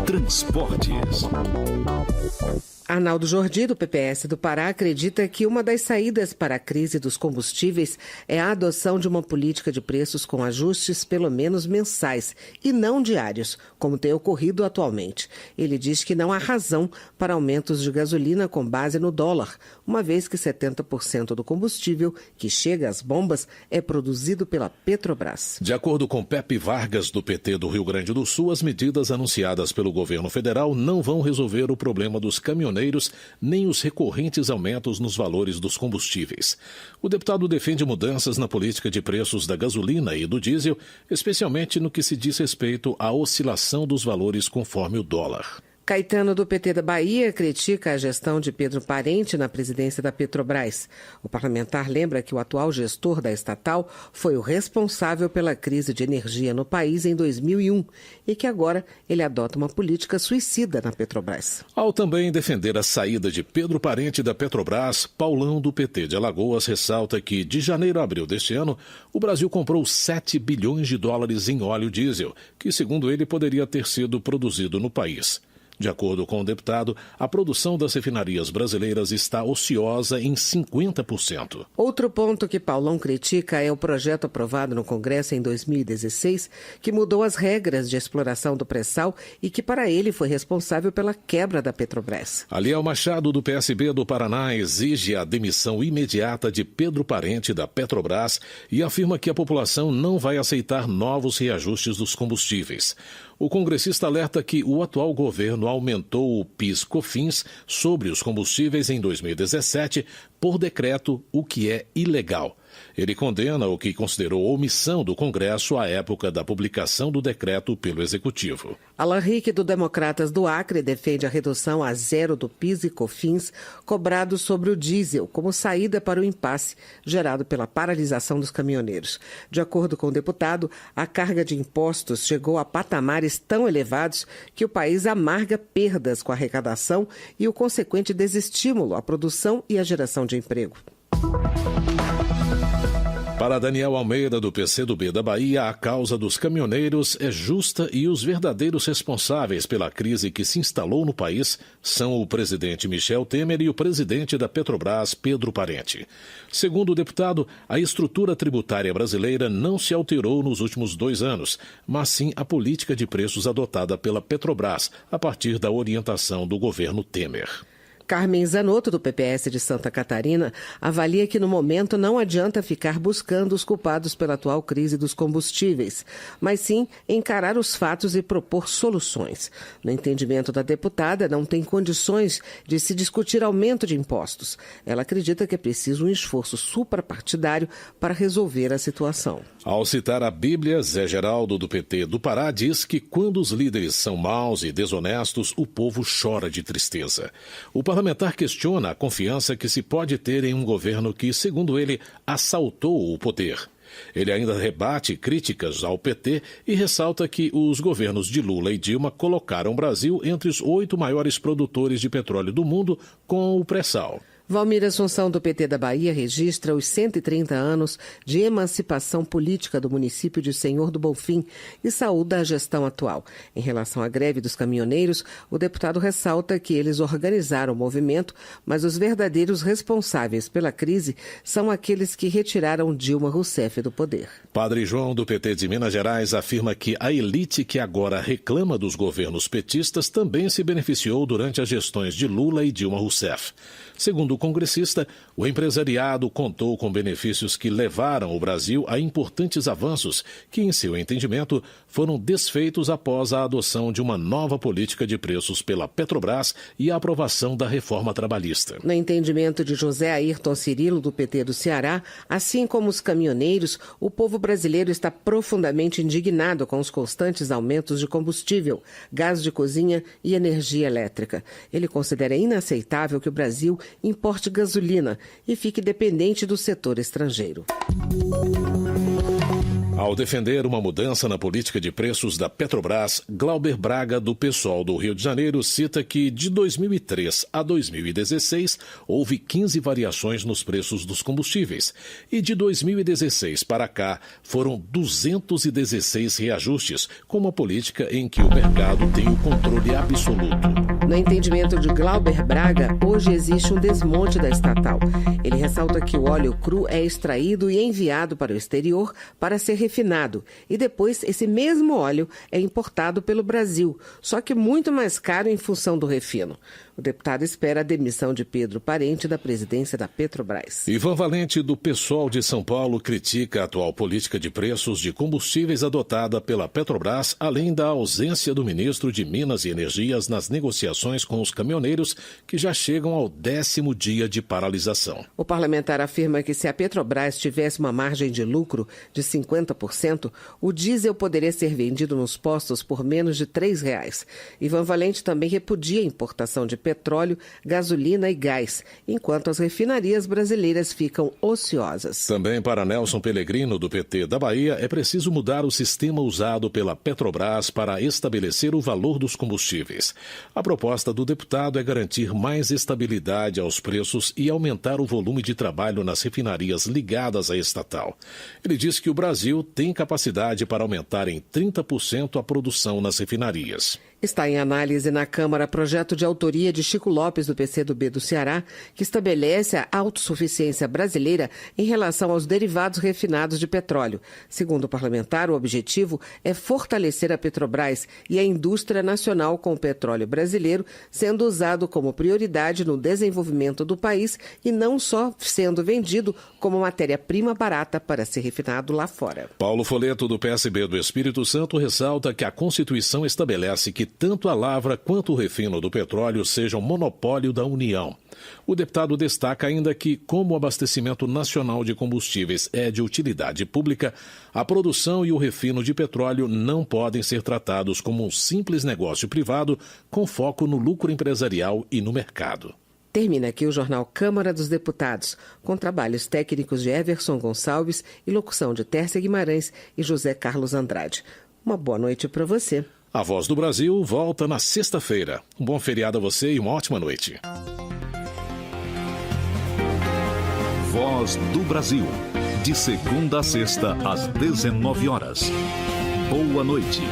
Transportes. Arnaldo Jordi, do PPS do Pará, acredita que uma das saídas para a crise dos combustíveis é a adoção de uma política de preços com ajustes pelo menos mensais e não diários, como tem ocorrido atualmente. Ele diz que não há razão para aumentos de gasolina com base no dólar, uma vez que 70% do combustível que chega às bombas é produzido pela Petrobras. De acordo com Pepe Vargas, do PT do Rio Grande do Sul, as medidas anunciadas pelo governo federal não vão resolver o problema dos caminhoneiros nem os recorrentes aumentos nos valores dos combustíveis. O deputado defende mudanças na política de preços da gasolina e do diesel, especialmente no que se diz respeito à oscilação dos valores conforme o dólar. Caetano, do PT da Bahia, critica a gestão de Pedro Parente na presidência da Petrobras. O parlamentar lembra que o atual gestor da estatal foi o responsável pela crise de energia no país em 2001 e que agora ele adota uma política suicida na Petrobras. Ao também defender a saída de Pedro Parente da Petrobras, Paulão, do PT de Alagoas, ressalta que de janeiro a abril deste ano, o Brasil comprou 7 bilhões de dólares em óleo diesel, que segundo ele poderia ter sido produzido no país. De acordo com o deputado, a produção das refinarias brasileiras está ociosa em 50%. Outro ponto que Paulão critica é o projeto aprovado no Congresso em 2016, que mudou as regras de exploração do pré-sal e que para ele foi responsável pela quebra da Petrobras. Aliel Machado, do PSB do Paraná, exige a demissão imediata de Pedro Parente da Petrobras e afirma que a população não vai aceitar novos reajustes dos combustíveis. O congressista alerta que o atual governo aumentou o PIS/COFINS sobre os combustíveis em 2017 por decreto, o que é ilegal. Ele condena o que considerou omissão do Congresso à época da publicação do decreto pelo Executivo. Alan Rick, do Democratas do Acre, defende a redução a zero do PIS e COFINS cobrados sobre o diesel como saída para o impasse gerado pela paralisação dos caminhoneiros. De acordo com o deputado, a carga de impostos chegou a patamares tão elevados que o país amarga perdas com a arrecadação e o consequente desestímulo à produção e à geração de emprego. Para Daniel Almeida, do PCdoB da Bahia, a causa dos caminhoneiros é justa e os verdadeiros responsáveis pela crise que se instalou no país são o presidente Michel Temer e o presidente da Petrobras, Pedro Parente. Segundo o deputado, a estrutura tributária brasileira não se alterou nos últimos 2 anos, mas sim a política de preços adotada pela Petrobras a partir da orientação do governo Temer. Carmen Zanotto, do PPS de Santa Catarina, avalia que no momento não adianta ficar buscando os culpados pela atual crise dos combustíveis, mas sim encarar os fatos e propor soluções. No entendimento da deputada, não tem condições de se discutir aumento de impostos. Ela acredita que é preciso um esforço suprapartidário para resolver a situação. Ao citar a Bíblia, Zé Geraldo, do PT do Pará, diz que quando os líderes são maus e desonestos, o povo chora de tristeza. O parlamentar questiona a confiança que se pode ter em um governo que, segundo ele, assaltou o poder. Ele ainda rebate críticas ao PT e ressalta que os governos de Lula e Dilma colocaram o Brasil entre os 8 maiores produtores de petróleo do mundo com o pré-sal. Valmir Assunção, do PT da Bahia, registra os 130 anos de emancipação política do município de Senhor do Bonfim e saúda a gestão atual. Em relação à greve dos caminhoneiros, o deputado ressalta que eles organizaram o movimento, mas os verdadeiros responsáveis pela crise são aqueles que retiraram Dilma Rousseff do poder. Padre João, do PT de Minas Gerais, afirma que a elite que agora reclama dos governos petistas também se beneficiou durante as gestões de Lula e Dilma Rousseff. Segundo o congressista, o empresariado contou com benefícios que levaram o Brasil a importantes avanços que, em seu entendimento, foram desfeitos após a adoção de uma nova política de preços pela Petrobras e a aprovação da reforma trabalhista. No entendimento de José Ayrton Cirilo, do PT do Ceará, assim como os caminhoneiros, o povo brasileiro está profundamente indignado com os constantes aumentos de combustível, gás de cozinha e energia elétrica. Ele considera inaceitável que o Brasil importe gasolina e fique dependente do setor estrangeiro. Ao defender uma mudança na política de preços da Petrobras, Glauber Braga, do PSOL do Rio de Janeiro, cita que de 2003 a 2016 houve 15 variações nos preços dos combustíveis e de 2016 para cá foram 216 reajustes, com uma política em que o mercado tem o controle absoluto. No entendimento de Glauber Braga, hoje existe um desmonte da estatal. Ele ressalta que o óleo cru é extraído e enviado para o exterior para ser refinado, e depois esse mesmo óleo é importado pelo Brasil, só que muito mais caro em função do refino. O deputado espera a demissão de Pedro Parente da presidência da Petrobras. Ivan Valente, do PSOL de São Paulo, critica a atual política de preços de combustíveis adotada pela Petrobras, além da ausência do ministro de Minas e Energias nas negociações com os caminhoneiros, que já chegam ao 10º dia de paralisação. O parlamentar afirma que se a Petrobras tivesse uma margem de lucro de 50%, o diesel poderia ser vendido nos postos por menos de R$ 3. Ivan Valente também repudia a importação de petróleo, gasolina e gás, enquanto as refinarias brasileiras ficam ociosas. Também para Nelson Pellegrino, do PT da Bahia, é preciso mudar o sistema usado pela Petrobras para estabelecer o valor dos combustíveis. A proposta do deputado é garantir mais estabilidade aos preços e aumentar o volume de trabalho nas refinarias ligadas à estatal. Ele diz que o Brasil tem capacidade para aumentar em 30% a produção nas refinarias. Está em análise na Câmara projeto de autoria de Chico Lopes, do PCdoB do Ceará, que estabelece a autossuficiência brasileira em relação aos derivados refinados de petróleo. Segundo o parlamentar, o objetivo é fortalecer a Petrobras e a indústria nacional com o petróleo brasileiro, sendo usado como prioridade no desenvolvimento do país e não só sendo vendido como matéria-prima barata para ser refinado lá fora. Paulo Folleto, do PSB do Espírito Santo, ressalta que a Constituição estabelece que tanto a lavra quanto o refino do petróleo sejam monopólio da União. O deputado destaca ainda que, como o abastecimento nacional de combustíveis é de utilidade pública, a produção e o refino de petróleo não podem ser tratados como um simples negócio privado com foco no lucro empresarial e no mercado. Termina aqui o jornal Câmara dos Deputados, com trabalhos técnicos de Everson Gonçalves e locução de Tércia Guimarães e José Carlos Andrade. Uma boa noite para você. A Voz do Brasil volta na sexta-feira. Um bom feriado a você e uma ótima noite. Voz do Brasil. De segunda a sexta, às 19 horas. Boa noite.